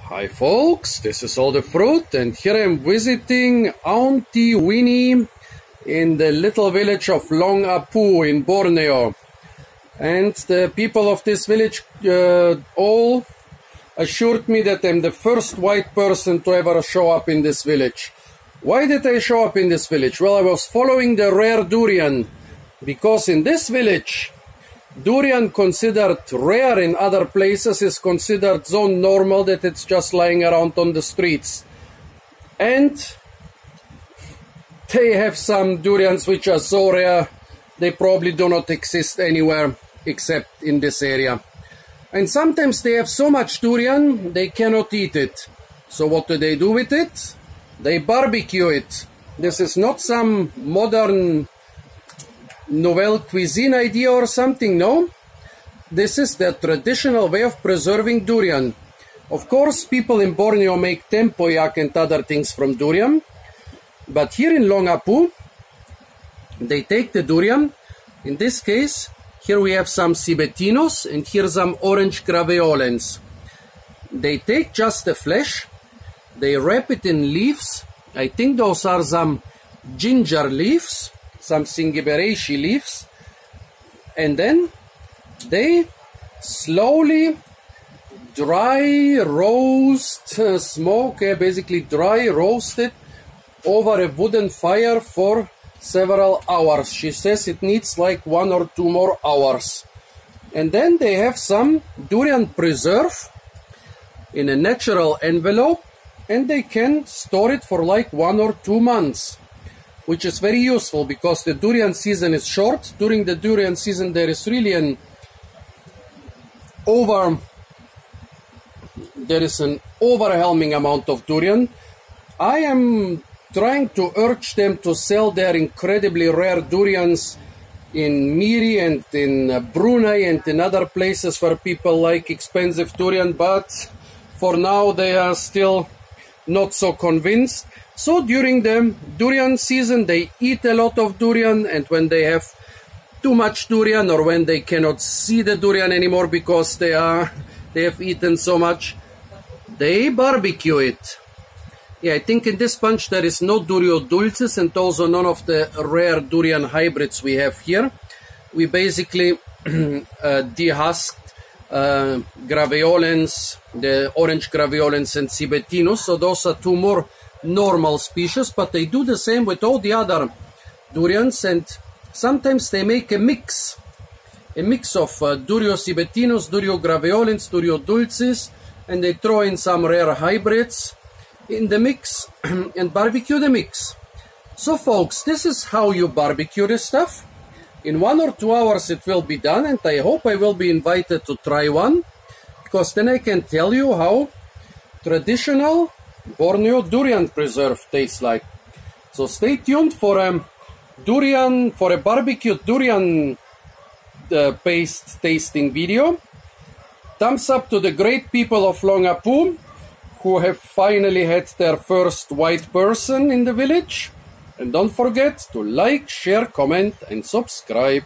Hi folks, this is All the Fruit, and here I'm visiting Auntie Winnie in the little village of Long Apu in Borneo. And the people of this village all assured me that I'm the first white person to ever show up in this village. Why did I show up in this village? Well, I was following the rare durian, because in this village durian, considered rare in other places, is considered so normal that it's just lying around on the streets. And they have some durians which are so rare they probably do not exist anywhere except in this area. And sometimes they have so much durian they cannot eat it. So what do they do with it? They barbecue it. This is not some modern novel cuisine idea or something, no. This is the traditional way of preserving durian. Of course, people in Borneo make tempoyak and other things from durian, but here in Long Apu, they take the durian. In this case, here we have some cibetinos and here some orange graveolens. They take just the flesh, they wrap it in leaves. I think those are some ginger leaves, some Singibereishi leaves, and then they slowly dry roast, smoke, basically dry roast it over a wooden fire for several hours. She says it needs like 1 or 2 more hours. And then they have some durian preserve in a natural envelope, and they can store it for like 1 or 2 months. Which is very useful because the durian season is short. During the durian season there is really an overwhelming amount of durian. I am trying to urge them to sell their incredibly rare durians in Miri and in Brunei and in other places where people like expensive durian, but for now they are still not so convinced. So during the durian season they eat a lot of durian, and when they have too much durian or when they cannot see the durian anymore because they have eaten so much, they barbecue it. Yeah, I think in this bunch there is no Durio dulcis and also none of the rare durian hybrids we have here. We basically dehusked graveolens, the orange graveolens and cibetinos, so those are 2 more normal species, but they do the same with all the other durians, and sometimes they make a mix of Durio cibetinos, Durio graveolens, Durio dulcis, and they throw in some rare hybrids in the mix and barbecue the mix. So folks, this is how you barbecue this stuff. In 1 or 2 hours it will be done, and I hope I will be invited to try one, because then I can tell you how traditional Borneo durian preserve tastes like. So stay tuned for a barbecued durian paste tasting video. Thumbs up to the great people of Long Apu, who have finally had their first white person in the village. And don't forget to like, share, comment and subscribe.